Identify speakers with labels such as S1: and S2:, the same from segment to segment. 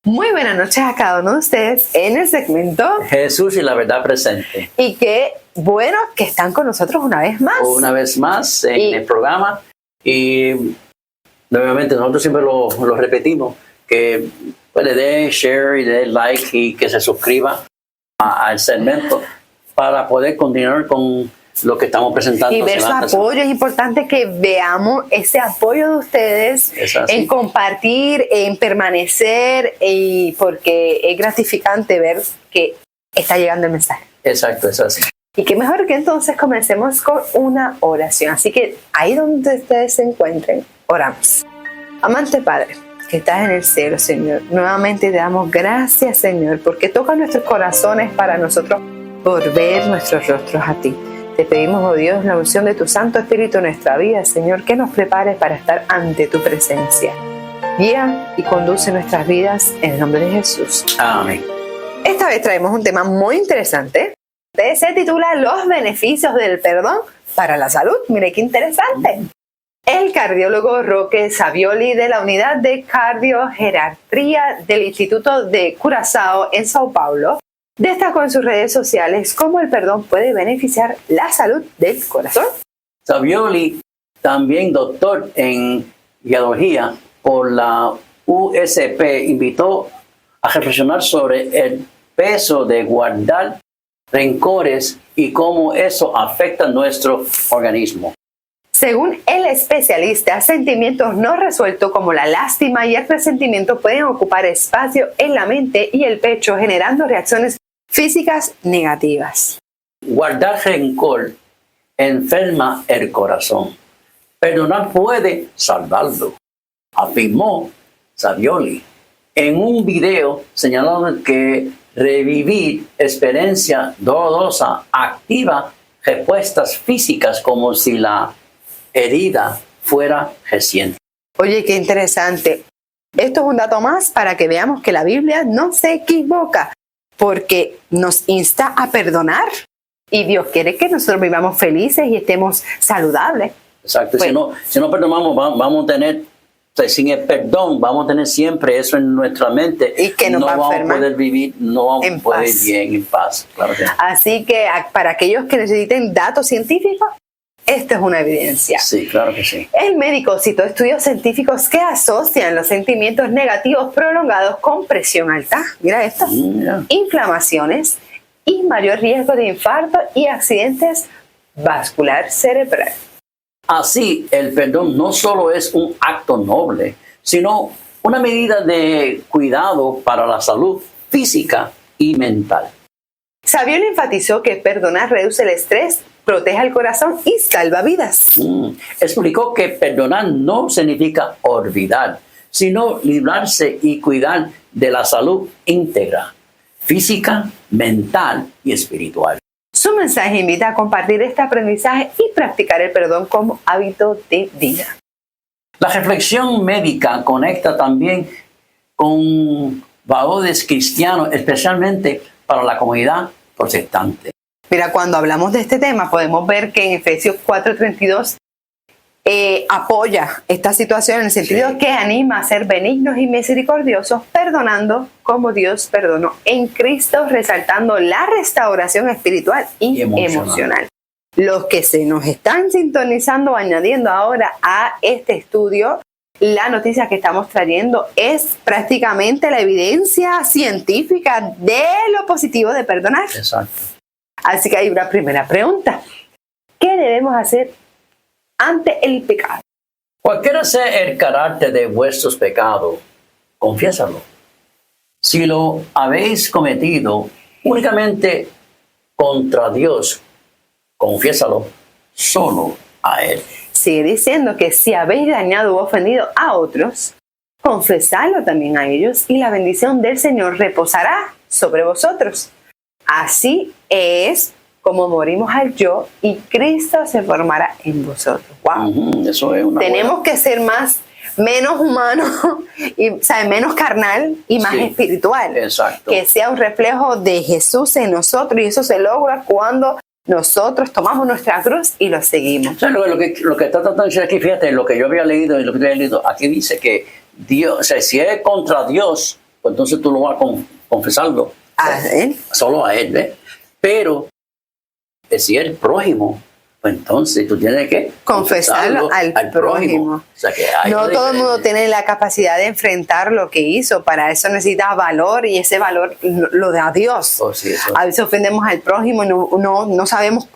S1: Muy buenas noches a cada uno de ustedes en el segmento
S2: Jesús y la verdad presente.
S1: Y qué bueno que están con nosotros una vez más.
S2: Una vez más en el programa. Y nuevamente nosotros siempre lo repetimos, que pues, le dé share y le dé like y que se suscriba al segmento para poder continuar con lo que estamos presentando.
S1: Y ver su apoyo. Es importante que veamos ese apoyo de ustedes en compartir, en permanecer, y porque es gratificante ver que está llegando el mensaje.
S2: Exacto, es así.
S1: Y qué mejor que entonces comencemos con una oración. Así que ahí donde ustedes se encuentren, oramos. Amante Padre, que estás en el cielo, Señor, nuevamente te damos gracias, Señor, porque toca nuestros corazones para nosotros volver nuestros rostros a ti. Te pedimos, oh Dios, la unción de tu Santo Espíritu en nuestra vida, Señor, que nos prepare para estar ante tu presencia. Guía y conduce nuestras vidas en el nombre de Jesús.
S2: Amén.
S1: Esta vez traemos un tema muy interesante. Se titula Los beneficios del perdón para la salud. Mire qué interesante. El cardiólogo Roque Savioli de la Unidad de Cardiogeriatría del Instituto de Curazao en Sao Paulo destacó en sus redes sociales cómo el perdón puede beneficiar la salud del corazón.
S2: Savioli, también doctor en guiadología por la USP, invitó a reflexionar sobre el peso de guardar rencores y cómo eso afecta nuestro organismo.
S1: Según el especialista, sentimientos no resueltos como la lástima y el resentimiento pueden ocupar espacio en la mente y el pecho, generando reacciones físicas negativas.
S2: Guardar rencor enferma el corazón. Perdonar puede salvarlo, afirmó Savioli en un video señalando que revivir experiencia dolorosa activa respuestas físicas como si la herida fuera reciente.
S1: Oye, qué interesante. Esto es un dato más para que veamos que la Biblia no se equivoca, porque nos insta a perdonar y Dios quiere que nosotros vivamos felices y estemos saludables.
S2: Exacto. Bueno, si no perdonamos, vamos a tener, sin el perdón, vamos a tener siempre eso en nuestra mente.
S1: Y que no vamos a poder
S2: vivir, no vamos a poder vivir bien, en paz. Claro que.
S1: Así que para aquellos que necesiten datos científicos, esta es una evidencia.
S2: Sí, claro que sí.
S1: El médico citó estudios científicos que asocian los sentimientos negativos prolongados con presión alta, mira esto, inflamaciones y mayor riesgo de infarto y accidentes vascular cerebral.
S2: Así, el perdón no solo es un acto noble, sino una medida de cuidado para la salud física y mental.
S1: Savioli enfatizó que perdonar reduce el estrés, protege el corazón y salva vidas.
S2: Explicó que perdonar no significa olvidar, sino librarse y cuidar de la salud íntegra, física, mental y espiritual.
S1: Su mensaje invita a compartir este aprendizaje y practicar el perdón como hábito de vida.
S2: La reflexión médica conecta también con valores cristianos, especialmente para la comunidad protestante.
S1: Mira, cuando hablamos de este tema podemos ver que en Efesios 4:32 apoya esta situación en el sentido que anima a ser benignos y misericordiosos, perdonando como Dios perdonó en Cristo, resaltando la restauración espiritual y emocional. Los que se nos están sintonizando, añadiendo ahora a este estudio, la noticia que estamos trayendo es prácticamente la evidencia científica de lo positivo de perdonar.
S2: Exacto.
S1: Así que hay una primera pregunta. ¿Qué debemos hacer ante el pecado?
S2: Cualquiera sea el carácter de vuestros pecados, confiésalo. Si lo habéis cometido únicamente contra Dios, confiésalo solo a Él.
S1: Sigue diciendo que si habéis dañado u ofendido a otros, confesadlo también a ellos y la bendición del Señor reposará sobre vosotros. Así es como morimos al yo y Cristo se formará en vosotros. Wow.
S2: Eso es
S1: Tenemos que ser menos humano y menos carnal y más espiritual.
S2: Exacto.
S1: Que sea un reflejo de Jesús en nosotros, y eso se logra cuando nosotros tomamos nuestra cruz y lo seguimos.
S2: O sea, lo que está tratando de decir aquí, fíjate, lo que yo había leído y lo que había leído, aquí dice que Dios, o sea, si es contra Dios, pues entonces tú no vas a confesarlo.
S1: A él.
S2: Solo a él, ¿ves? Pero si el prójimo, pues entonces tú tienes que
S1: confesarlo al prójimo.
S2: O sea, que
S1: no todo el mundo tiene la capacidad de enfrentar lo que hizo. Para eso necesita valor, y ese valor lo da Dios.
S2: Oh, sí,
S1: a veces ofendemos al prójimo, no sabemos,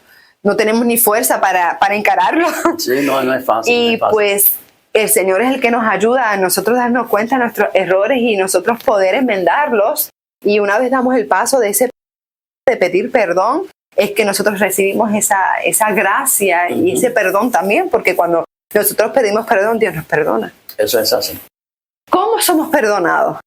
S1: no tenemos ni fuerza para encararlo.
S2: Sí, no es fácil.
S1: Y
S2: no es fácil.
S1: pues el Señor es el que nos ayuda a nosotros darnos cuenta de nuestros errores y nosotros poder enmendarlos. Y una vez damos el paso de pedir perdón, es que nosotros recibimos esa gracia y ese perdón también, porque cuando nosotros pedimos perdón, Dios nos perdona.
S2: Eso es así.
S1: ¿Cómo somos perdonados?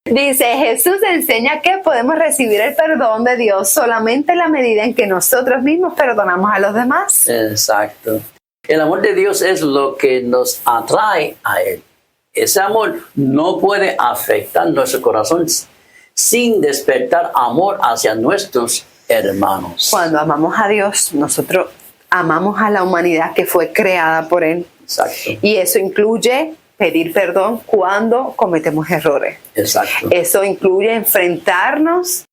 S1: Dice, Jesús enseña que podemos recibir el perdón de Dios solamente en la medida en que nosotros mismos perdonamos a los demás.
S2: Exacto. El amor de Dios es lo que nos atrae a Él. Ese amor no puede afectar nuestro corazón sin despertar amor hacia nuestros hermanos.
S1: Cuando amamos a Dios, nosotros amamos a la humanidad que fue creada por Él.
S2: Exacto.
S1: Y eso incluye pedir perdón cuando cometemos errores.
S2: Exacto.
S1: Eso incluye enfrentarnos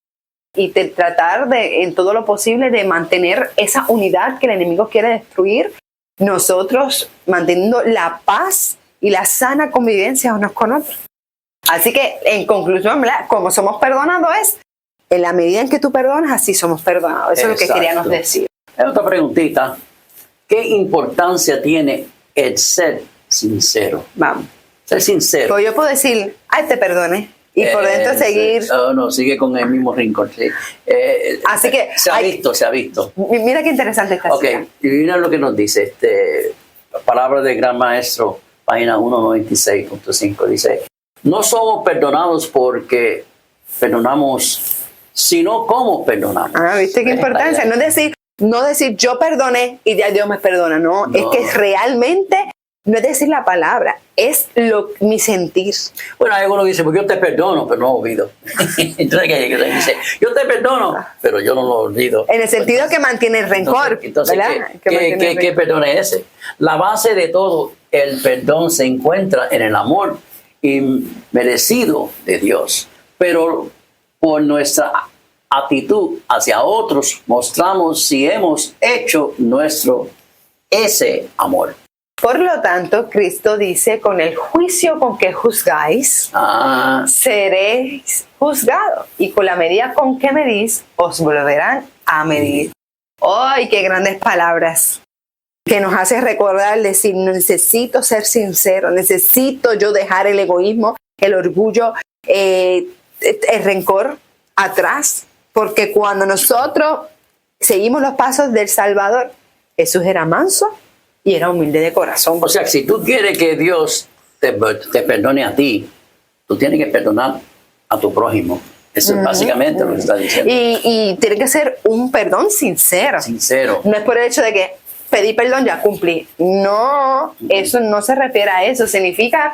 S1: y tratar de, en todo lo posible, de mantener esa unidad que el enemigo quiere destruir. Nosotros manteniendo la paz y la sana convivencia unos con otros. Así que, en conclusión, ¿verdad? Como somos perdonados es, en la medida en que tú perdonas, así somos perdonados. Eso es lo que queríamos decir.
S2: Otra preguntita. ¿Qué importancia tiene el ser sincero?
S1: Vamos.
S2: Ser sincero.
S1: Pues yo puedo decir, ay, te perdoné. Y por dentro seguir.
S2: Oh, no, sigue con el mismo rincón. Sí.
S1: Así que.
S2: Se ha visto.
S1: Mira qué interesante esta cita.
S2: Y mira lo que nos dice. Palabra del Gran Maestro, página 196.5. Dice: no somos perdonados porque perdonamos, sino cómo perdonamos.
S1: ¿Viste qué importancia? No decir yo perdoné y ya Dios me perdona. No, es que realmente no es decir la palabra, es mi sentir.
S2: Bueno, hay algunos que dicen, pues yo te perdono, pero no olvido. Entonces dice, yo te perdono, pero yo no lo olvido.
S1: En el sentido que mantiene el rencor.
S2: Entonces, ¿qué perdón es ese? La base de todo el perdón se encuentra en el amor inmerecido de Dios. Pero por nuestra actitud hacia otros mostramos si hemos hecho ese amor.
S1: Por lo tanto, Cristo dice, con el juicio con que juzgáis, seréis juzgados, y con la medida con que medís, os volverán a medir. ¡Ay, qué grandes palabras! Que nos hace recordar, decir, necesito ser sincero, necesito yo dejar el egoísmo, el orgullo, el rencor atrás, porque cuando nosotros seguimos los pasos del Salvador, Jesús era manso y era humilde de corazón.
S2: O sea, si tú quieres que Dios te perdone a ti, tú tienes que perdonar a tu prójimo. Eso es básicamente lo que está diciendo.
S1: Y tiene que ser un perdón sincero.
S2: Sincero.
S1: No es por el hecho de que pedí perdón, ya cumplí. No, eso no se refiere a eso. Significa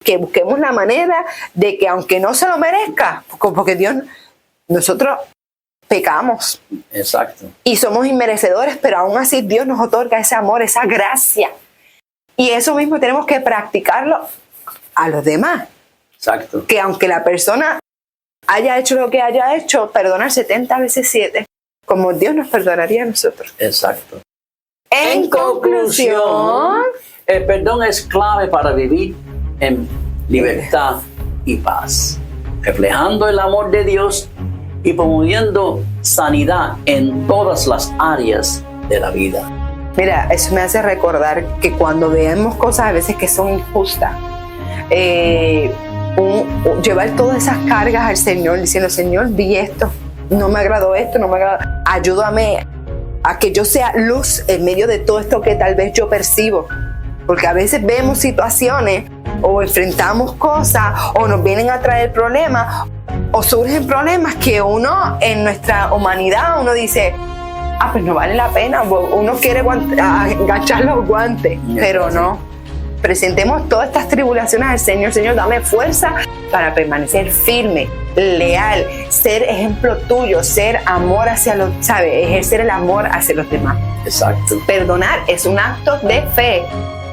S1: que busquemos la manera de que, aunque no se lo merezca, porque nosotros pecamos.
S2: Exacto.
S1: Y somos inmerecedores, pero aún así Dios nos otorga ese amor, esa gracia. Y eso mismo tenemos que practicarlo a los demás.
S2: Exacto.
S1: Que aunque la persona haya hecho lo que haya hecho, perdonar 70 veces 7, como Dios nos perdonaría a nosotros.
S2: Exacto.
S1: En conclusión,
S2: el perdón es clave para vivir en libertad y paz, reflejando el amor de Dios y promoviendo sanidad en todas las áreas de la vida.
S1: Mira, eso me hace recordar que cuando vemos cosas a veces que son injustas, llevar todas esas cargas al Señor, diciendo, Señor, vi esto, no me agradó esto, no me agradó, ayúdame a que yo sea luz en medio de todo esto que tal vez yo percibo. Porque a veces vemos situaciones o enfrentamos cosas o nos vienen a traer problemas o surgen problemas que uno en nuestra humanidad uno dice, pues no vale la pena, uno quiere agachar los guantes, pero no. Presentemos todas estas tribulaciones al Señor. Señor, dame fuerza para permanecer firme, leal, ser ejemplo tuyo, ser amor hacia los, ¿sabes? Ejercer el amor hacia los demás.
S2: Exacto.
S1: Perdonar es un acto de fe.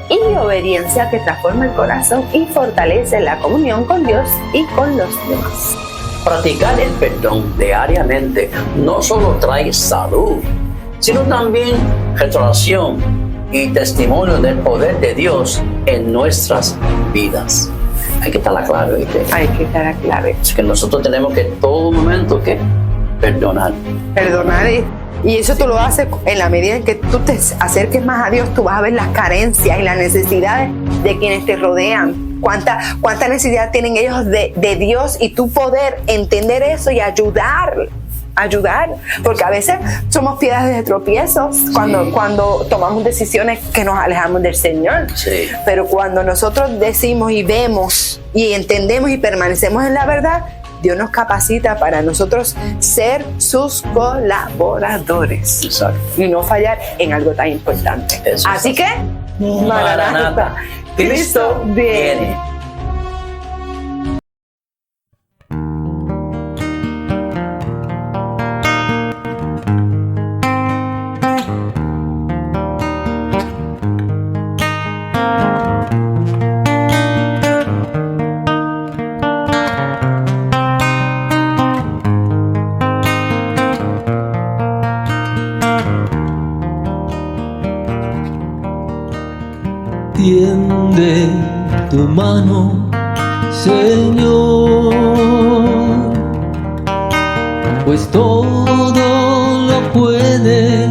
S1: y obediencia que transforma el corazón y fortalece la comunión con Dios y con los demás.
S2: Practicar el perdón diariamente no solo trae salud, sino también restauración y testimonio del poder de Dios en nuestras vidas. Hay que estar claro, ¿viste?
S1: Hay que estar claro.
S2: Es que nosotros tenemos que en todo momento que perdonar.
S1: Perdonar, y eso tú lo haces en la medida en que tú te acerques más a Dios. Tú vas a ver las carencias y las necesidades de quienes te rodean. Cuánta necesidad tienen ellos de Dios, y tú poder entender eso y ayudar, porque a veces somos piedras de tropiezos cuando tomamos decisiones que nos alejamos del Señor.
S2: Sí.
S1: Pero cuando nosotros decimos y vemos y entendemos y permanecemos en la verdad, Dios nos capacita para nosotros ser sus colaboradores.
S2: Exacto.
S1: Y no fallar en algo tan importante.
S2: Eso.
S1: Así que, Maranatha, Cristo viene.
S3: Tiende tu mano, Señor, pues todo lo puede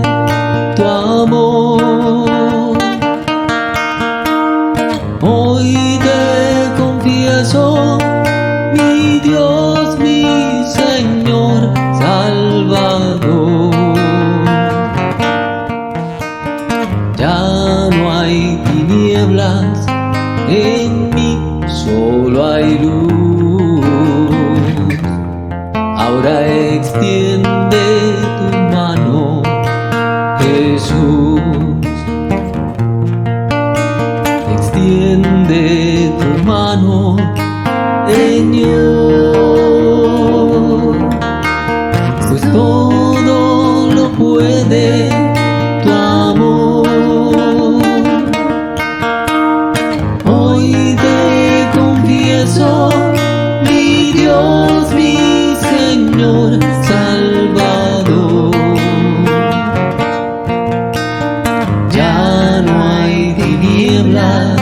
S3: tu amor. Hoy te confieso, mi Dios, mi Señor, Salvador. Ya no hay tinieblas en mí, solo hay luz. Ahora extiende tu mano, Jesús. Extiende tu mano, Señor, pues todo lo puede tu amor. Hoy te confieso, mi Dios, mi Señor, Salvador. Ya no hay tinieblas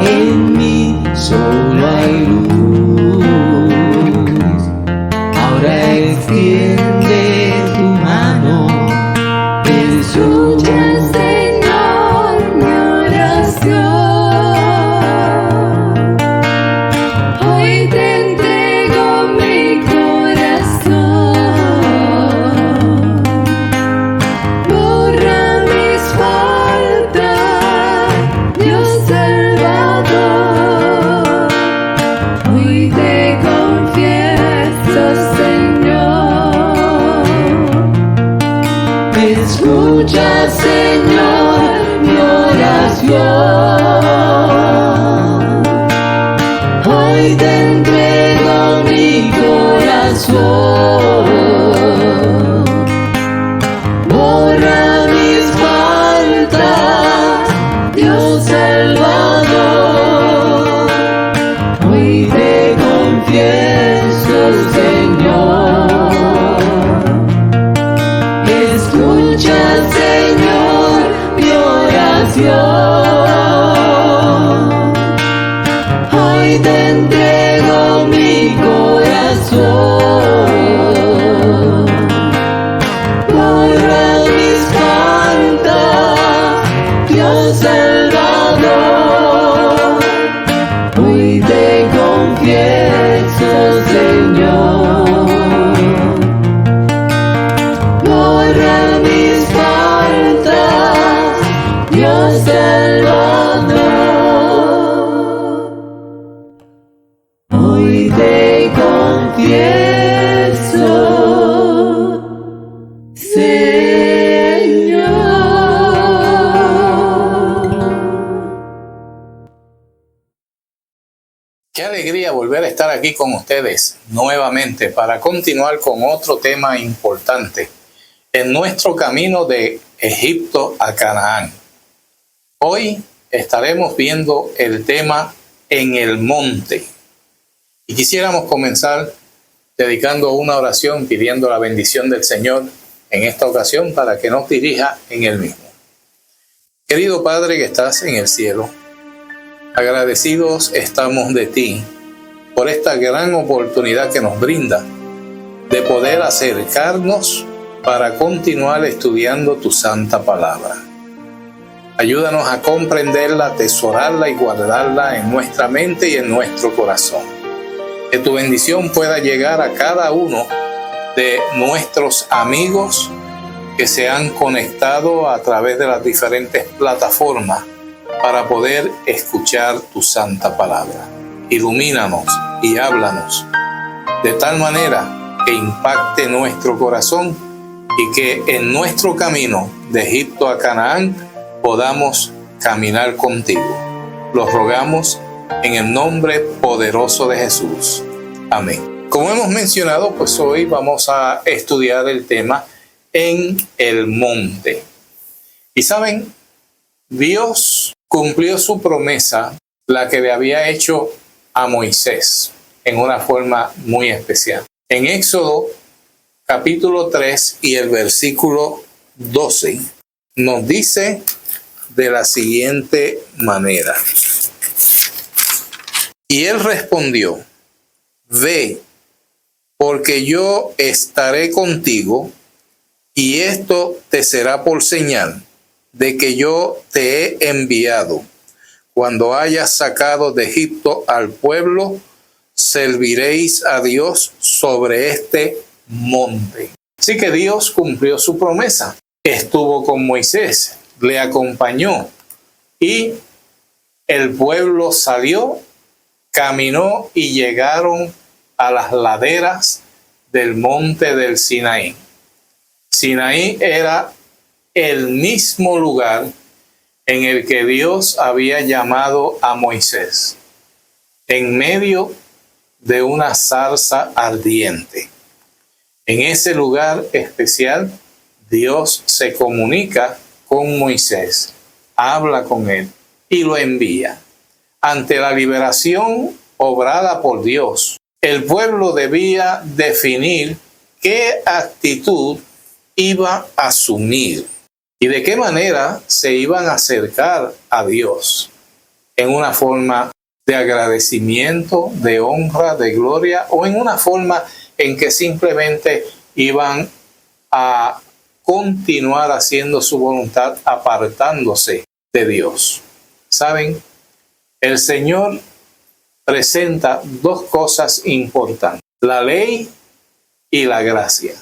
S3: en mí, solo hay luz. Ahora extiende tu mano, Jesús. Escucha, Señor, mi oración. Hoy te entrego mi corazón. Borra mis faltas, Dios Salvador. Hoy te confieso, Señor. Escucha, Señor, mi oración. Hoy te entrego mi corazón. Borra mis faltas, Dios Salvador. Hoy te confieso, Señor. Borra mis faltas, Dios Salvador. Hoy te confieso, Señor.
S4: Qué alegría volver a estar aquí con ustedes nuevamente para continuar con otro tema importante en nuestro camino de Egipto a Canaán. Hoy estaremos viendo el tema en el monte. Y quisiéramos comenzar dedicando una oración pidiendo la bendición del Señor en esta ocasión para que nos dirija en Él mismo. Querido Padre que estás en el cielo, agradecidos estamos de ti por esta gran oportunidad que nos brinda de poder acercarnos para continuar estudiando tu santa palabra. Ayúdanos a comprenderla, atesorarla y guardarla en nuestra mente y en nuestro corazón. Que tu bendición pueda llegar a cada uno de nuestros amigos que se han conectado a través de las diferentes plataformas para poder escuchar tu santa palabra. Ilumínanos y háblanos de tal manera que impacte nuestro corazón y que en nuestro camino de Egipto a Canaán podamos caminar contigo. Lo rogamos en el nombre poderoso de Jesús. Amén. Como hemos mencionado, pues hoy vamos a estudiar el tema en el monte. Y saben, Dios cumplió su promesa, la que le había hecho a Moisés, en una forma muy especial. En Éxodo capítulo 3 y el versículo 12 nos dice de la siguiente manera: y él respondió: ve, porque yo estaré contigo, y esto te será por señal de que yo te he enviado. Cuando hayas sacado de Egipto al pueblo, serviréis a Dios sobre este monte. Así que Dios cumplió su promesa. Estuvo con Moisés, le acompañó, y el pueblo salió, caminó y llegaron a las laderas del monte del Sinaí. Sinaí era el mismo lugar en el que Dios había llamado a Moisés, en medio de una zarza ardiente. En ese lugar especial, Dios se comunica con Moisés, habla con él y lo envía. Ante la liberación obrada por Dios, el pueblo debía definir qué actitud iba a asumir y de qué manera se iban a acercar a Dios, en una forma de agradecimiento, de honra, de gloria, o en una forma en que simplemente iban a continuar haciendo su voluntad, apartándose de Dios. ¿Saben? El Señor presenta dos cosas importantes: la ley y la gracia.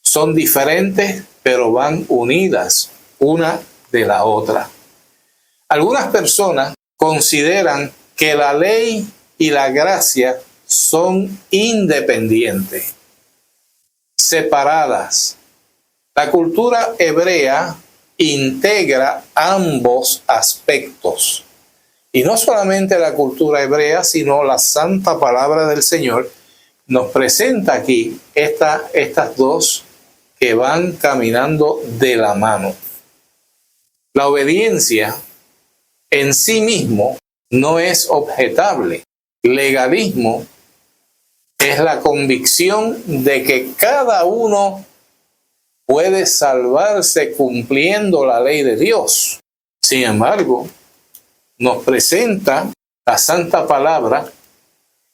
S4: Son diferentes, pero van unidas una de la otra. Algunas personas consideran que la ley y la gracia son independientes, separadas. La cultura hebrea integra ambos aspectos. Y no solamente la cultura hebrea, sino la santa palabra del Señor nos presenta aquí estas dos que van caminando de la mano. La obediencia en sí mismo no es objetable. Legalismo es la convicción de que cada uno puede salvarse cumpliendo la ley de Dios. Sin embargo, nos presenta la santa palabra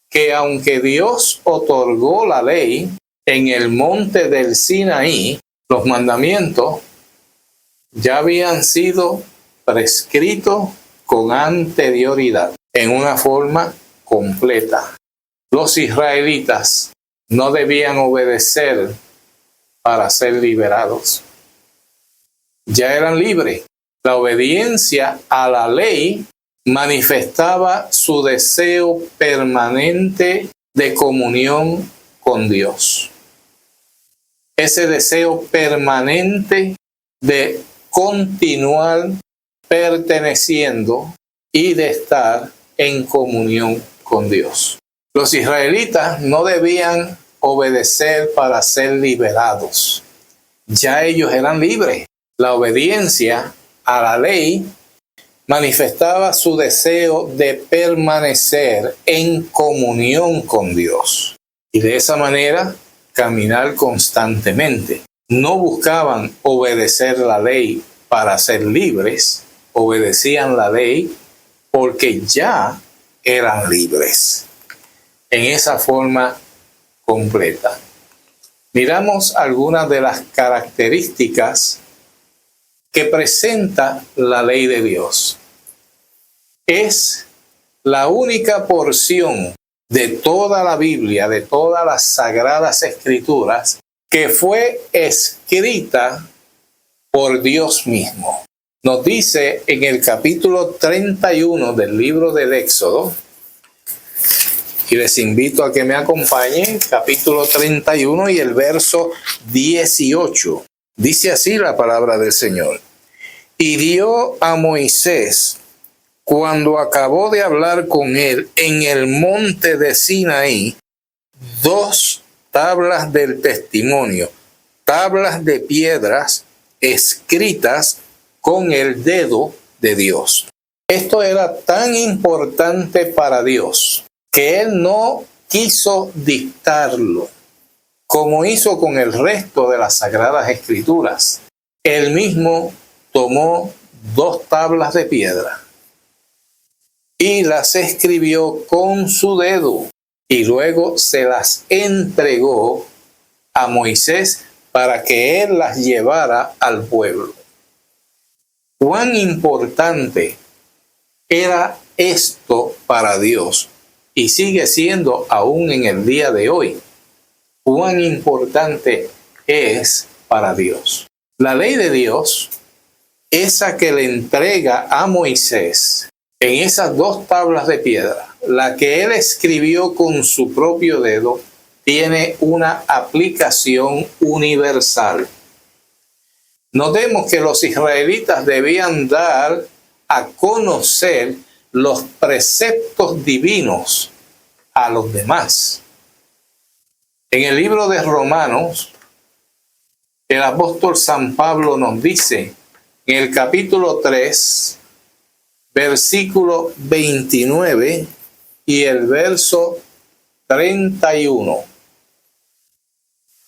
S4: que aunque Dios otorgó la ley en el monte del Sinaí, los mandamientos ya habían sido prescritos con anterioridad en una forma completa. Los israelitas no debían obedecer para ser liberados. Ya eran libres. La obediencia a la ley manifestaba su deseo permanente de comunión con Dios. Ese deseo permanente de continuar perteneciendo y de estar en comunión con Dios. Los israelitas no debían obedecer para ser liberados. Ya ellos eran libres. La obediencia a la ley manifestaba su deseo de permanecer en comunión con Dios y de esa manera caminar constantemente. No buscaban obedecer la ley para ser libres, obedecían la ley porque ya eran libres en esa forma completa. Miramos algunas de las características que presenta la ley de Dios. Es la única porción de toda la Biblia, de todas las sagradas escrituras, que fue escrita por Dios mismo. Nos dice en el capítulo 31 del libro del Éxodo, y les invito a que me acompañen, capítulo 31 y el verso 18. Dice así la palabra del Señor. Y dio a Moisés, cuando acabó de hablar con él en el monte de Sinaí, 2 tablas del testimonio, tablas de piedras escritas con el dedo de Dios. Esto era tan importante para Dios que él no quiso dictarlo, como hizo con el resto de las sagradas escrituras. Él mismo tomó 2 tablas de piedra y las escribió con su dedo y luego se las entregó a Moisés para que él las llevara al pueblo. Cuán importante era esto para Dios y sigue siendo aún en el día de hoy. Cuán importante es para Dios. La ley de Dios, esa que le entrega a Moisés en esas 2 tablas de piedra, la que él escribió con su propio dedo, tiene una aplicación universal. Notemos que los israelitas debían dar a conocer los preceptos divinos a los demás. En el libro de Romanos, el apóstol San Pablo nos dice, en el capítulo 3, versículo 29 y el verso 31.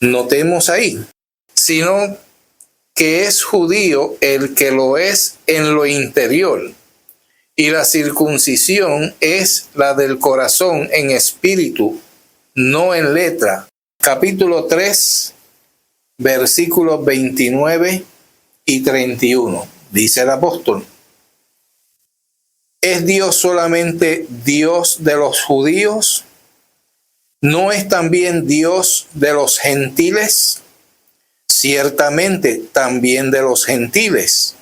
S4: Notemos ahí, sino que es judío el que lo es en lo interior, y la circuncisión es la del corazón en espíritu, no en letra. Capítulo 3, versículos 29 y 31. Dice el apóstol: ¿es Dios solamente Dios de los judíos? ¿No es también Dios de los gentiles? Ciertamente también de los gentiles,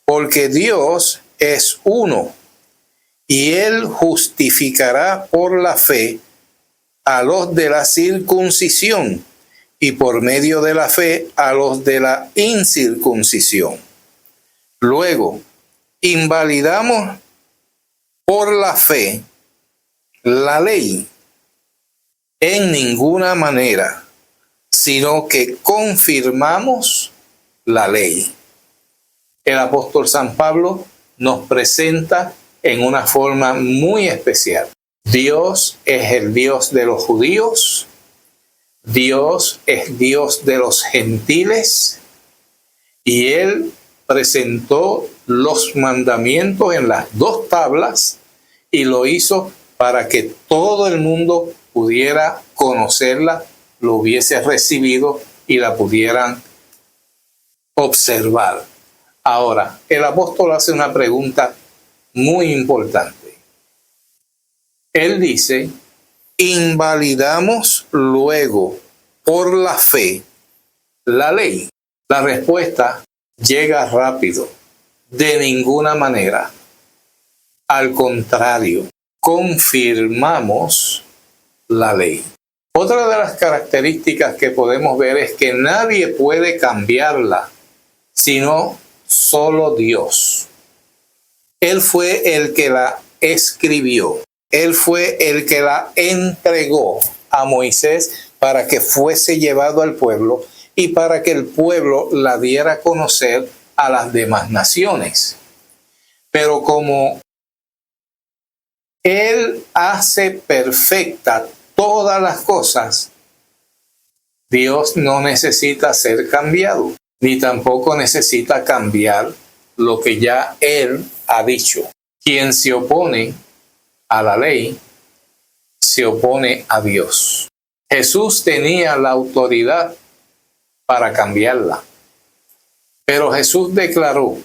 S4: porque Dios es uno, y Él justificará por la fe a los de la circuncisión, y por medio de la fe a los de la incircuncisión. Luego, invalidamos por la fe la ley en ninguna manera, sino que confirmamos la ley. El apóstol San Pablo nos presenta en una forma muy especial. Dios es el Dios de los judíos, Dios es Dios de los gentiles, y Él presentó los mandamientos en las 2 tablas y lo hizo para que todo el mundo pudiera conocerla, lo hubiese recibido y la pudieran observar. Ahora, el apóstol hace una pregunta muy importante. Él dice, ¿invalidamos luego por la fe la ley? La respuesta llega rápido. De ninguna manera. Al contrario, confirmamos la ley. Otra de las características que podemos ver es que nadie puede cambiarla, sino solo Dios. Él fue el que la escribió. Él fue el que la entregó a Moisés para que fuese llevado al pueblo y para que el pueblo la diera a conocer a las demás naciones. Pero como Él hace perfecta todas las cosas, Dios no necesita ser cambiado, ni tampoco necesita cambiar lo que ya Él ha dicho. Quien se opone a la ley, se opone a Dios. Jesús tenía la autoridad para cambiarla, pero Jesús declaró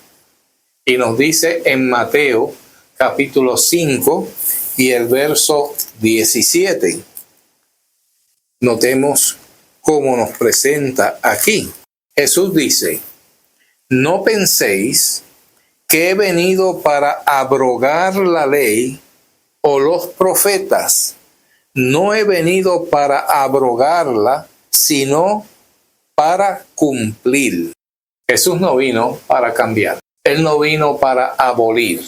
S4: y nos dice en Mateo capítulo 5 y el verso 17. Notemos cómo nos presenta aquí. Jesús dice: no penséis que he venido para abrogar la ley o los profetas. No he venido para abrogarla, sino para cumplir. Jesús no vino para cambiar. Él no vino para abolir.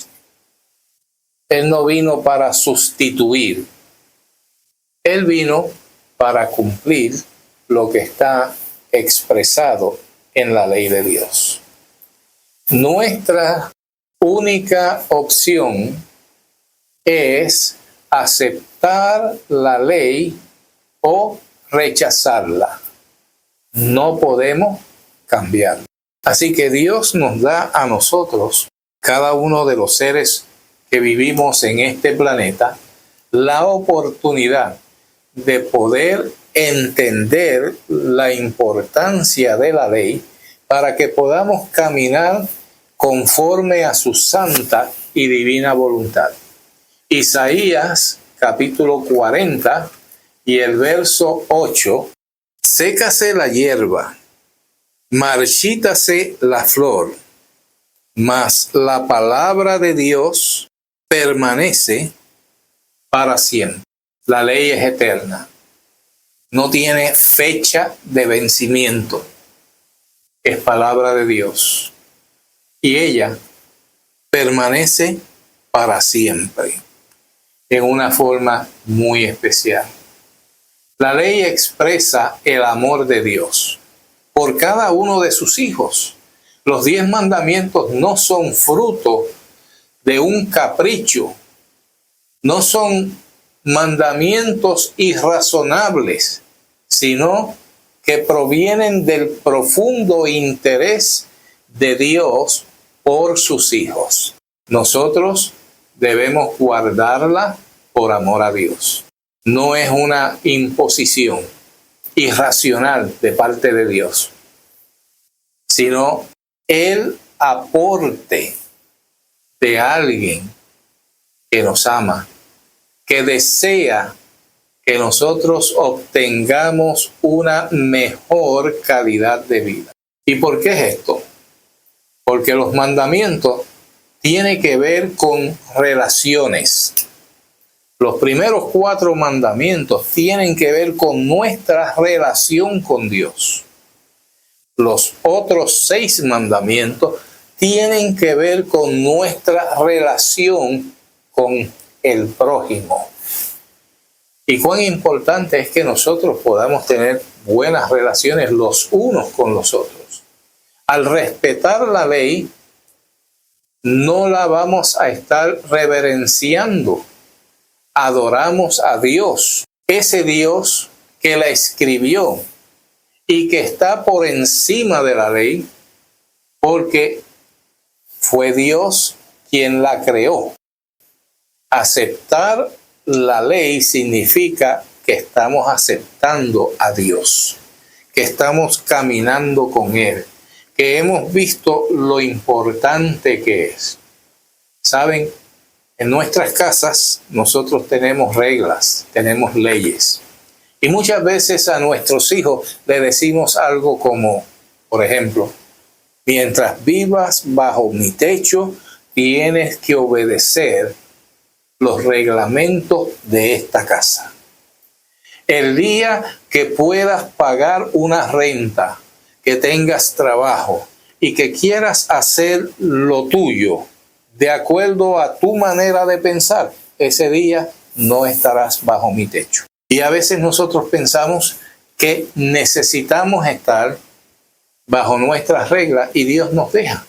S4: Él no vino para sustituir. Él vino para cumplir lo que está expresado en la ley de Dios. Nuestra única opción es aceptar la ley o rechazarla. No podemos cambiarla. Así que Dios nos da a nosotros, cada uno de los seres que vivimos en este planeta, la oportunidad de poder entender la importancia de la ley para que podamos caminar conforme a su santa y divina voluntad. Isaías capítulo 40 y el verso 8: sécase la hierba, marchítase la flor, mas la palabra de Dios permanece para siempre. La ley es eterna, no tiene fecha de vencimiento, es palabra de Dios y ella permanece para siempre en una forma muy especial. La ley expresa el amor de Dios por cada uno de sus hijos. Los 10 mandamientos no son fruto de un capricho, no son mandamientos irrazonables, sino que provienen del profundo interés de Dios por sus hijos. Nosotros debemos guardarla por amor a Dios. No es una imposición irracional de parte de Dios, sino el aporte de alguien que nos ama, que desea que nosotros obtengamos una mejor calidad de vida. ¿Y por qué es esto? Porque los mandamientos tienen que ver con relaciones. Los primeros 4 mandamientos tienen que ver con nuestra relación con Dios. Los otros 6 mandamientos tienen que ver con nuestra relación con el prójimo. Y cuán importante es que nosotros podamos tener buenas relaciones los unos con los otros. Al respetar la ley, no la vamos a estar reverenciando. Adoramos a Dios, ese Dios que la escribió y que está por encima de la ley, porque fue Dios quien la creó. Aceptar la ley significa que estamos aceptando a Dios, que estamos caminando con Él, que hemos visto lo importante que es. ¿Saben? En nuestras casas nosotros tenemos reglas, tenemos leyes. Y muchas veces a nuestros hijos le decimos algo como, por ejemplo, mientras vivas bajo mi techo, tienes que obedecer los reglamentos de esta casa. El día que puedas pagar una renta, que tengas trabajo y que quieras hacer lo tuyo de acuerdo a tu manera de pensar, ese día no estarás bajo mi techo. Y a veces nosotros pensamos que necesitamos estar bajo nuestras reglas y Dios nos deja.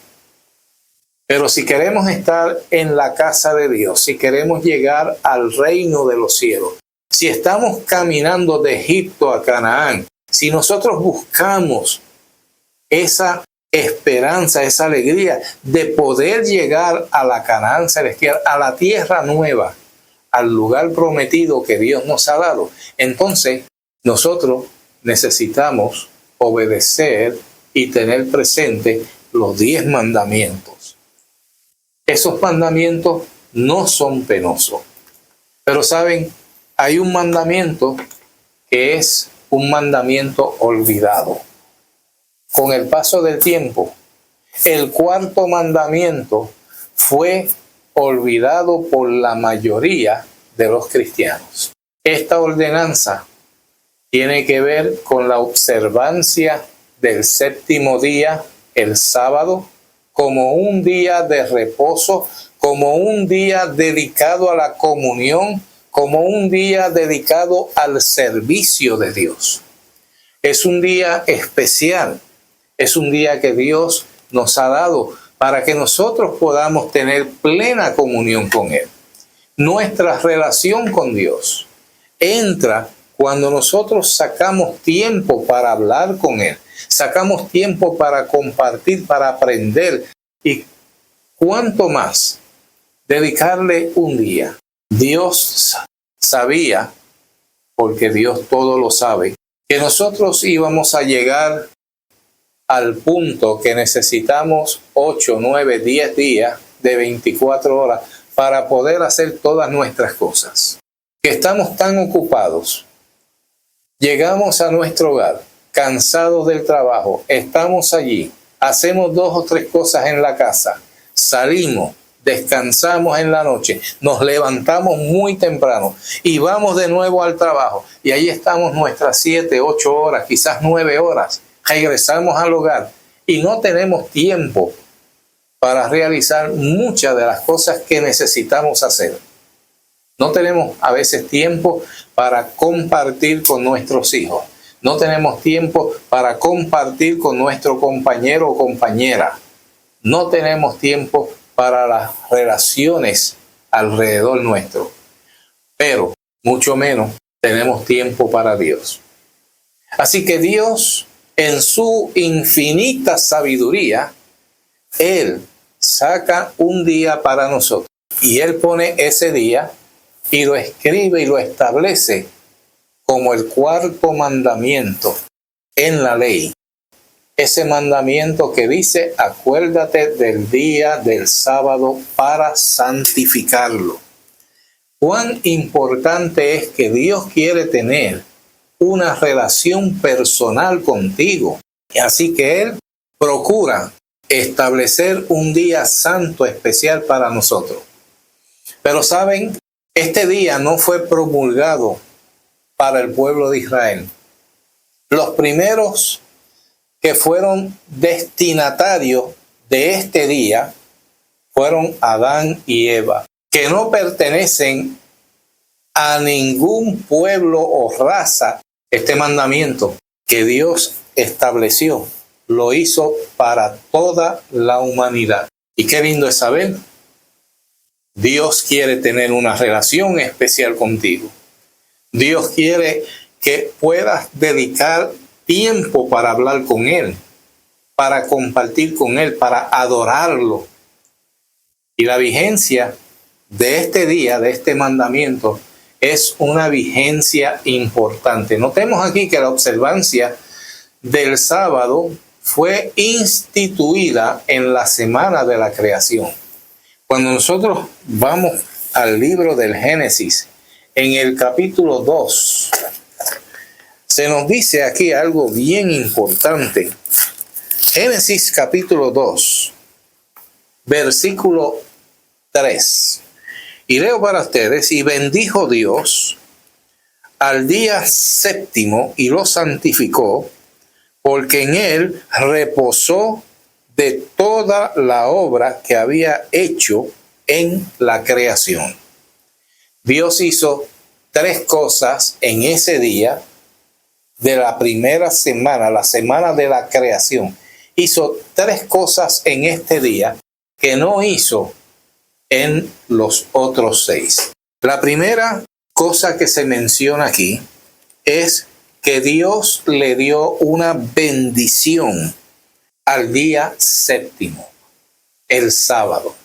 S4: Pero si queremos estar en la casa de Dios, si queremos llegar al reino de los cielos, si estamos caminando de Egipto a Canaán, si nosotros buscamos esa esperanza, esa alegría de poder llegar a la Canaán celestial, a la tierra nueva, al lugar prometido que Dios nos ha dado, entonces nosotros necesitamos obedecer y tener presente los 10 mandamientos. Esos mandamientos no son penosos. Pero saben, hay un mandamiento que es un mandamiento olvidado. Con el paso del tiempo, el 4º mandamiento fue olvidado por la mayoría de los cristianos. Esta ordenanza tiene que ver con la observancia del 7º día, el sábado, como un día de reposo, como un día dedicado a la comunión, como un día dedicado al servicio de Dios. Es un día especial, es un día que Dios nos ha dado para que nosotros podamos tener plena comunión con Él. Nuestra relación con Dios entra cuando nosotros sacamos tiempo para hablar con Él, sacamos tiempo para compartir, para aprender y cuánto más dedicarle un día. Dios sabía, porque Dios todo lo sabe, que nosotros íbamos a llegar al punto que necesitamos 8, 9, 10 días de 24 horas para poder hacer todas nuestras cosas. Que estamos tan ocupados. Llegamos a nuestro hogar, cansados del trabajo, estamos allí, hacemos 2 o 3 cosas en la casa, salimos, descansamos en la noche, nos levantamos muy temprano y vamos de nuevo al trabajo. Y ahí estamos nuestras 7, 8 horas, quizás 9 horas. Regresamos al hogar y no tenemos tiempo para realizar muchas de las cosas que necesitamos hacer. No tenemos a veces tiempo para compartir con nuestros hijos. No tenemos tiempo para compartir con nuestro compañero o compañera. No tenemos tiempo para las relaciones alrededor nuestro. Pero mucho menos tenemos tiempo para Dios. Así que Dios, en su infinita sabiduría, Él saca un día para nosotros. Y Él pone ese día y lo escribe y lo establece como el 4º mandamiento en la ley. Ese mandamiento que dice, acuérdate del día del sábado para santificarlo. Cuán importante es que Dios quiere tener una relación personal contigo. Así que Él procura establecer un día santo especial para nosotros. Pero saben, este día no fue promulgado para el pueblo de Israel. Los primeros que fueron destinatarios de este día fueron Adán y Eva, que no pertenecen a ningún pueblo o raza. Este mandamiento que Dios estableció lo hizo para toda la humanidad. Y qué lindo es saber, Dios quiere tener una relación especial contigo. Dios quiere que puedas dedicar tiempo para hablar con Él, para compartir con Él, para adorarlo. Y la vigencia de este día, de este mandamiento, es una vigencia importante. Notemos aquí que la observancia del sábado fue instituida en la semana de la creación. Cuando nosotros vamos al libro del Génesis, en el capítulo 2, se nos dice aquí algo bien importante. Génesis capítulo 2, versículo 3. Y leo para ustedes, y bendijo Dios al día 7º y lo santificó, porque en él reposó de toda la obra que había hecho en la creación. Dios hizo 3 cosas en ese día de la primera semana, la semana de la creación. Hizo 3 cosas en este día que no hizo en los otros 6. La primera cosa que se menciona aquí es que Dios le dio una bendición al día séptimo, el sábado.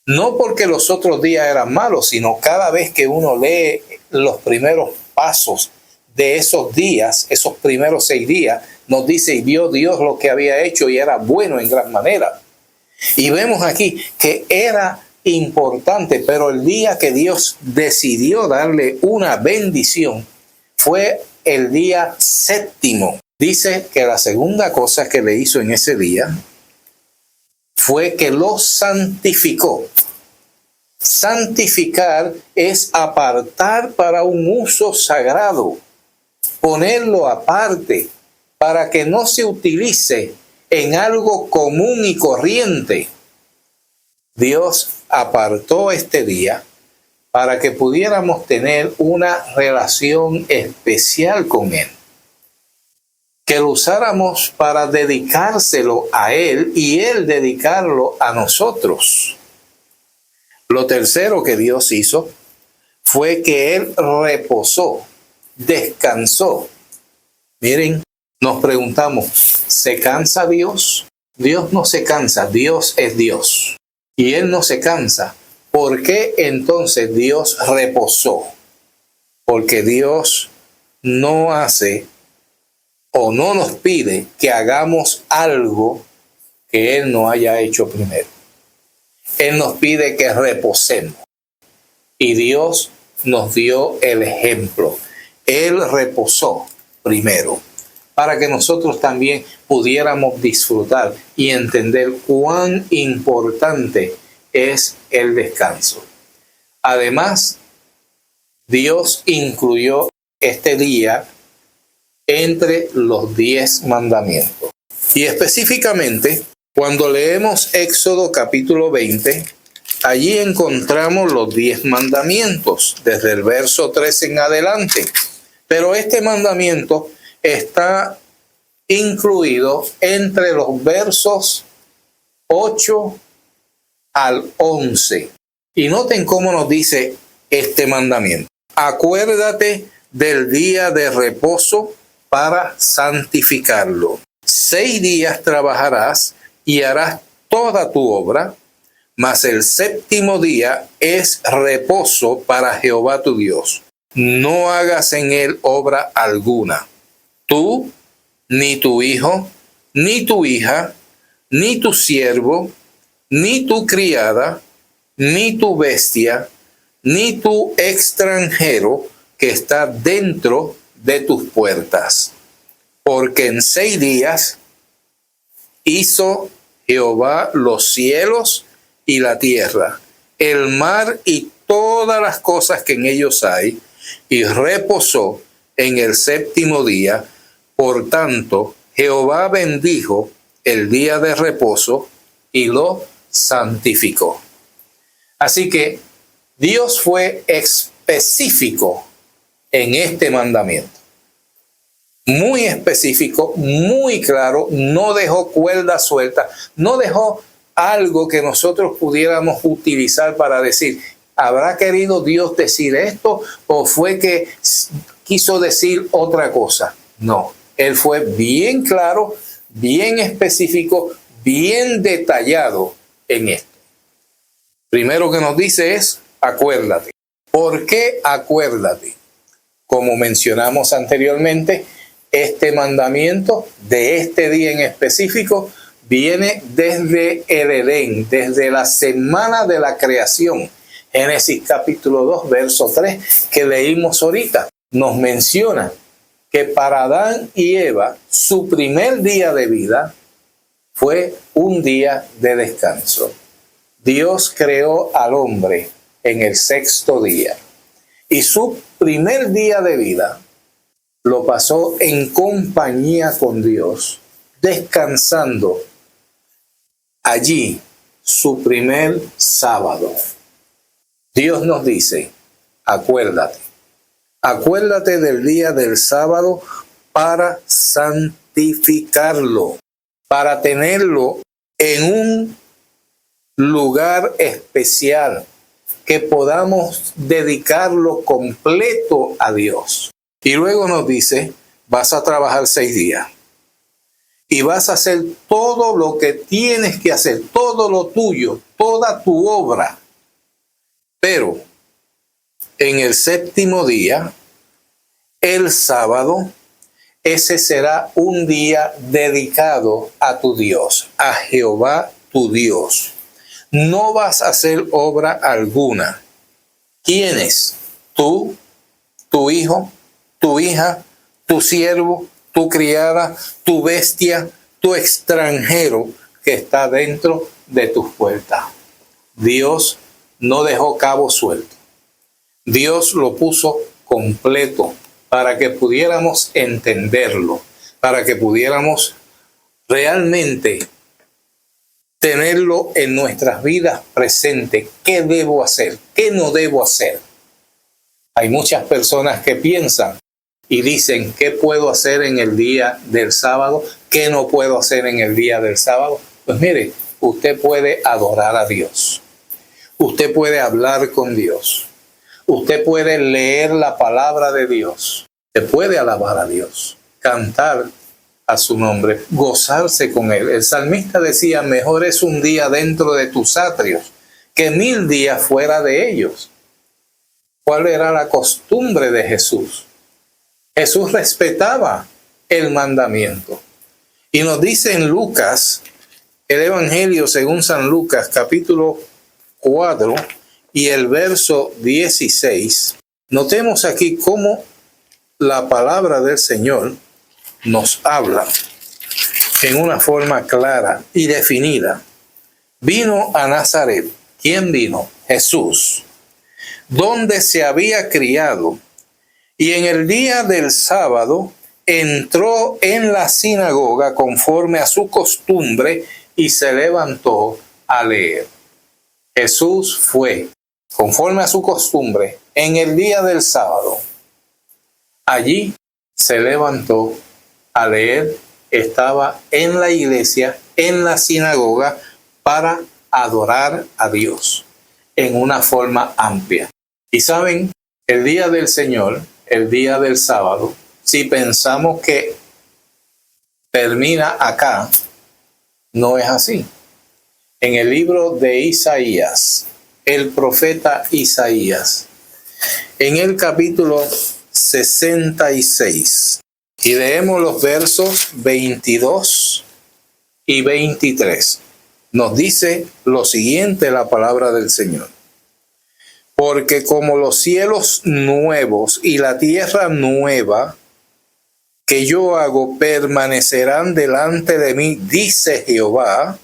S4: No porque los otros días eran malos, sino cada vez que uno lee los primeros pasos de esos días, esos primeros 6 días, nos dice, y vio Dios lo que había hecho y era bueno en gran manera. Y vemos aquí que era importante, pero el día que Dios decidió darle una bendición fue el día séptimo. Dice que la segunda cosa que le hizo en ese día fue que lo santificó. Santificar es apartar para un uso sagrado, ponerlo aparte para que no se utilice en algo común y corriente. Dios apartó este día para que pudiéramos tener una relación especial con Él. Que lo usáramos para dedicárselo a Él y Él dedicarlo a nosotros. Lo tercero que Dios hizo fue que Él reposó, descansó. Miren, nos preguntamos, ¿se cansa Dios? Dios no se cansa, Dios es Dios. Y Él no se cansa. ¿Por qué entonces Dios reposó? Porque Dios no hace o no nos pide que hagamos algo que Él no haya hecho primero. Él nos pide que reposemos. Y Dios nos dio el ejemplo. Él reposó primero para que nosotros también pudiéramos disfrutar y entender cuán importante es el descanso. Además, Dios incluyó este día entre los 10 mandamientos. Y específicamente, cuando leemos Éxodo capítulo 20, allí encontramos los 10 mandamientos, desde el verso 3 en adelante. Pero este mandamiento está incluido entre los versos 8 al 11. Y noten cómo nos dice este mandamiento. Acuérdate del día de reposo para santificarlo. 6 días trabajarás y harás toda tu obra, mas el séptimo día es reposo para Jehová tu Dios. No hagas en él obra alguna. Tú, ni tu hijo, ni tu hija, ni tu siervo, ni tu criada, ni tu bestia, ni tu extranjero que está dentro de tus puertas. Porque en 6 días hizo Jehová los cielos y la tierra, el mar y todas las cosas que en ellos hay, y reposó en el séptimo día. Por tanto, Jehová bendijo el día de reposo y lo santificó. Así que Dios fue específico en este mandamiento. Muy específico, muy claro, no dejó cuerda suelta, no dejó algo que nosotros pudiéramos utilizar para decir, ¿habrá querido Dios decir esto o fue que quiso decir otra cosa? No, Él fue bien claro, bien específico, bien detallado en esto. Primero que nos dice es, acuérdate. ¿Por qué acuérdate? Como mencionamos anteriormente, este mandamiento de este día en específico viene desde el Edén, desde la semana de la creación. Génesis capítulo 2, verso 3, que leímos ahorita, nos menciona que para Adán y Eva, su primer día de vida fue un día de descanso. Dios creó al hombre en el 6º día y su primer día de vida lo pasó en compañía con Dios, descansando allí su primer sábado. Dios nos dice, acuérdate del día del sábado para santificarlo, para tenerlo en un lugar especial, que podamos dedicarlo completo a Dios. Y luego nos dice, vas a trabajar 6 días y vas a hacer todo lo que tienes que hacer, todo lo tuyo, toda tu obra. Pero en el 7º día, el sábado, ese será un día dedicado a tu Dios, a Jehová tu Dios. No vas a hacer obra alguna. ¿Quiénes? Tú, tu hijo, tu hija, tu siervo, tu criada, tu bestia, tu extranjero que está dentro de tus puertas. Dios no dejó cabo suelto. Dios lo puso completo para que pudiéramos entenderlo, para que pudiéramos realmente tenerlo en nuestras vidas presente. ¿Qué debo hacer? ¿Qué no debo hacer? Hay muchas personas que piensan y dicen, ¿qué puedo hacer en el día del sábado? ¿Qué no puedo hacer en el día del sábado? Pues mire, usted puede adorar a Dios. Usted puede hablar con Dios. Usted puede leer la palabra de Dios. Usted puede alabar a Dios, cantar a su nombre, gozarse con Él. El salmista decía, mejor es un día dentro de tus atrios que 1000 días fuera de ellos. ¿Cuál era la costumbre de Jesús? Jesús respetaba el mandamiento. Y nos dice en Lucas, el Evangelio según San Lucas, capítulo 4 y el verso 16, notemos aquí cómo la palabra del Señor nos habla en una forma clara y definida. Vino a Nazaret. ¿Quién vino? Jesús, donde se había criado, y en el día del sábado entró en la sinagoga conforme a su costumbre y se levantó a leer. Jesús fue, conforme a su costumbre, en el día del sábado. Allí se levantó a leer, estaba en la iglesia, en la sinagoga, para adorar a Dios en una forma amplia. Y saben, el día del Señor, el día del sábado, si pensamos que termina acá, no es así. En el libro de Isaías, el profeta Isaías, en el capítulo 66, y leemos los versos 22 y 23. Nos dice lo siguiente la palabra del Señor. Porque como los cielos nuevos y la tierra nueva que yo hago permanecerán delante de mí, dice Jehová,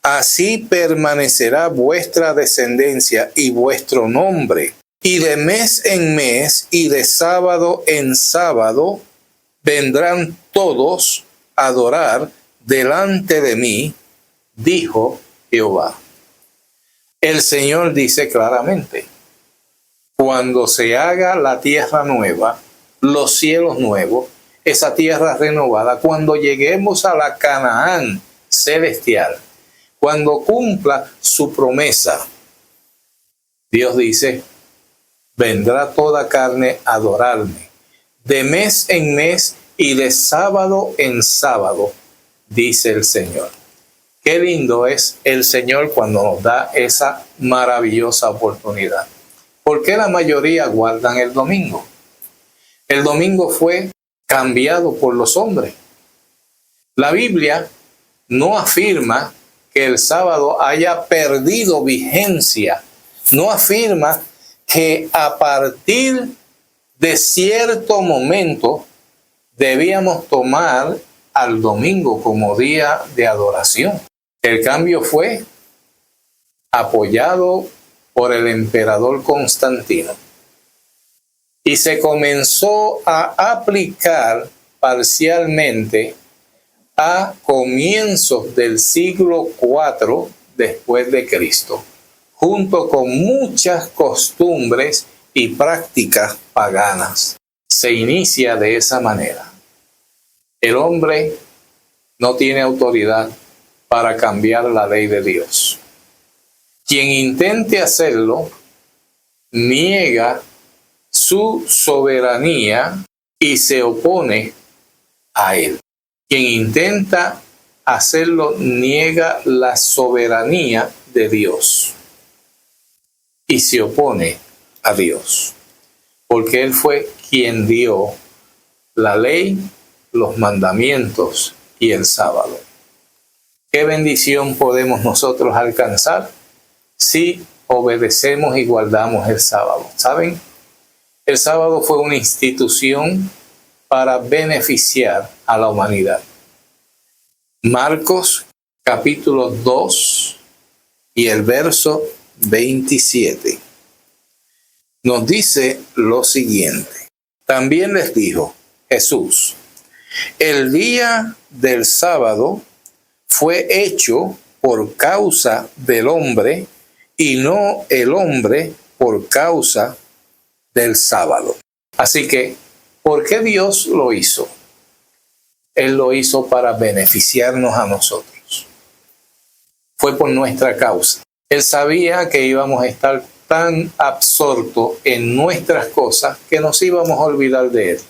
S4: así permanecerá vuestra descendencia y vuestro nombre. Y de mes en mes y de sábado en sábado vendrán todos a adorar delante de mí, dijo Jehová. El Señor dice claramente, cuando se haga la tierra nueva, los cielos nuevos, esa tierra renovada, cuando lleguemos a la Canaán celestial, cuando cumpla su promesa, Dios dice, vendrá toda carne a adorarme, de mes en mes y de sábado en sábado, dice el Señor. Qué lindo es el Señor cuando nos da esa maravillosa oportunidad. ¿Por qué la mayoría guardan el domingo? El domingo fue cambiado por los hombres. La Biblia no afirma que el sábado haya perdido vigencia. No afirma que a partir de cierto momento debíamos tomar al domingo como día de adoración. El cambio fue apoyado por el emperador Constantino y se comenzó a aplicar parcialmente a comienzos del siglo IV después de Cristo, junto con muchas costumbres y prácticas paganas. Se inicia de esa manera. El hombre no tiene autoridad para cambiar la ley de Dios. Quien intente hacerlo niega su soberanía y se opone a él. Quien intenta hacerlo niega la soberanía de Dios y se opone a Dios, porque Él fue quien dio la ley, los mandamientos y el sábado. ¿Qué bendición podemos nosotros alcanzar si obedecemos y guardamos el sábado? ¿Saben? El sábado fue una institución para beneficiar a la humanidad. Marcos capítulo 2 y el verso 27 nos dice lo siguiente. También les dijo Jesús: el día del sábado fue hecho por causa del hombre y no el hombre por causa del sábado. Así que, ¿por qué Dios lo hizo? Él lo hizo para beneficiarnos a nosotros. Fue por nuestra causa. Él sabía que íbamos a estar tan absortos en nuestras cosas que nos íbamos a olvidar de Él.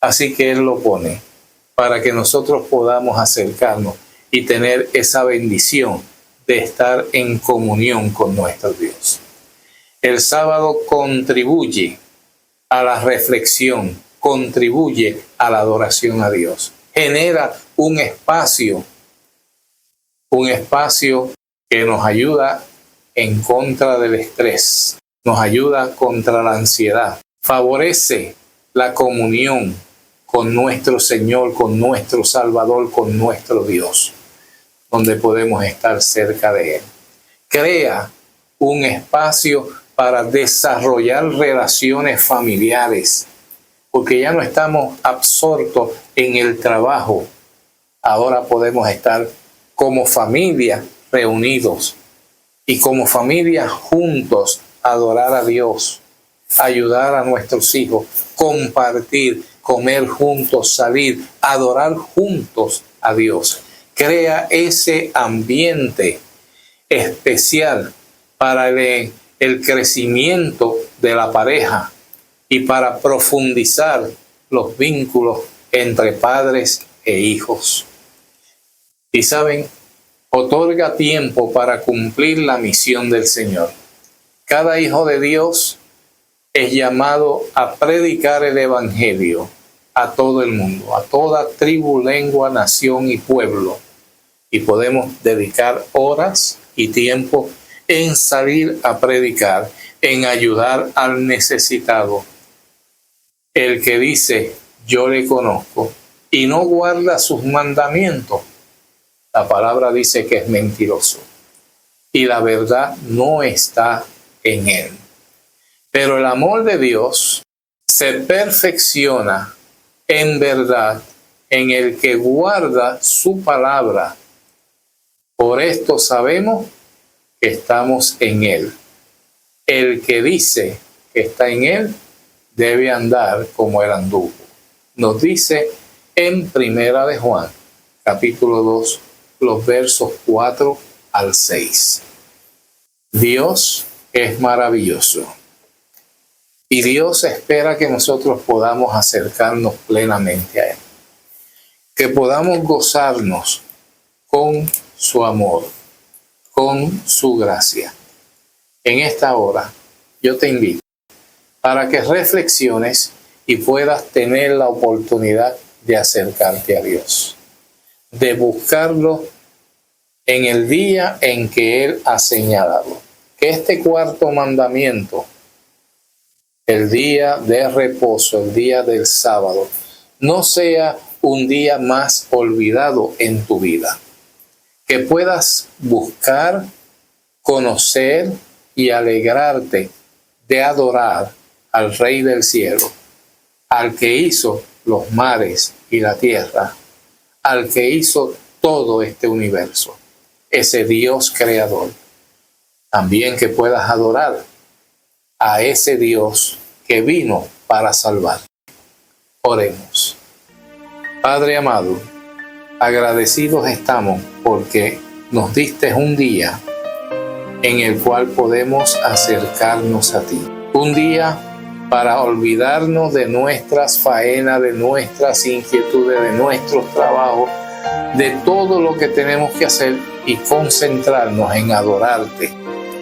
S4: Así que Él lo pone para que nosotros podamos acercarnos y tener esa bendición de estar en comunión con nuestro Dios. El sábado contribuye a la reflexión, contribuye a la adoración a Dios. Genera un espacio que nos ayuda en contra del estrés, nos ayuda contra la ansiedad, favorece la comunión con nuestro Señor, con nuestro Salvador, con nuestro Dios, donde podemos estar cerca de Él. Crea un espacio para desarrollar relaciones familiares, porque ya no estamos absortos en el trabajo. Ahora podemos estar como familia reunidos y como familia juntos, adorar a Dios, ayudar a nuestros hijos, compartir, comer juntos, salir, adorar juntos a Dios. Crea ese ambiente especial para el crecimiento de la pareja y para profundizar los vínculos entre padres e hijos. Y saben, otorga tiempo para cumplir la misión del Señor. Cada hijo de Dios es llamado a predicar el Evangelio a todo el mundo, a toda tribu, lengua, nación y pueblo. Y podemos dedicar horas y tiempo en salir a predicar, en ayudar al necesitado. El que dice, yo le conozco, y no guarda sus mandamientos, la palabra dice que es mentiroso, y la verdad no está en él. Pero el amor de Dios se perfecciona en verdad en el que guarda su palabra. Por esto sabemos que estamos en Él. El que dice que está en Él debe andar como Él anduvo. Nos dice en Primera de Juan, capítulo 2, los versos 4 al 6. Dios es maravilloso. Y Dios espera que nosotros podamos acercarnos plenamente a Él. Que podamos gozarnos con su amor, con su gracia. En esta hora, yo te invito para que reflexiones y puedas tener la oportunidad de acercarte a Dios, de buscarlo en el día en que Él ha señalado. Que este cuarto mandamiento, el día de reposo, el día del sábado, no sea un día más olvidado en tu vida. Que puedas buscar, conocer y alegrarte de adorar al Rey del cielo, al que hizo los mares y la tierra, al que hizo todo este universo, ese Dios creador. También que puedas adorar a ese Dios que vino para salvar. Oremos. Padre amado, agradecidos estamos porque nos diste un día en el cual podemos acercarnos a ti. Un día para olvidarnos de nuestras faenas, de nuestras inquietudes, de nuestros trabajos, de todo lo que tenemos que hacer y concentrarnos en adorarte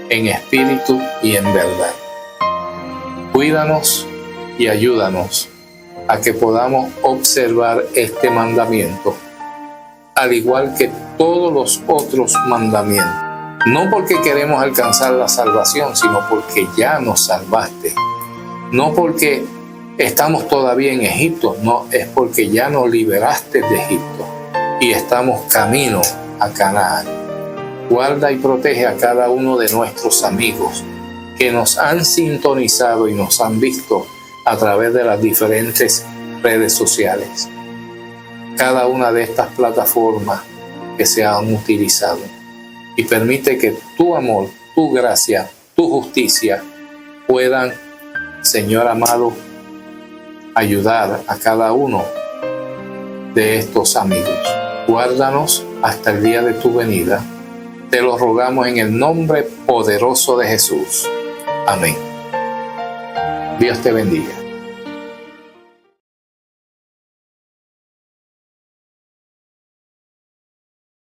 S4: en espíritu y en verdad. Cuídanos y ayúdanos a que podamos observar este mandamiento, al igual que todos los otros mandamientos. No porque queremos alcanzar la salvación, sino porque ya nos salvaste. No porque estamos todavía en Egipto, no, es porque ya nos liberaste de Egipto y estamos camino a Canaán. Guarda y protege a cada uno de nuestros amigos que nos han sintonizado y nos han visto a través de las diferentes redes sociales. Cada una de estas plataformas que se han utilizado. Y permite que tu amor, tu gracia, tu justicia puedan, Señor amado, ayudar a cada uno de estos amigos. Guárdanos hasta el día de tu venida. Te lo rogamos en el nombre poderoso de Jesús. Amén. Dios te bendiga.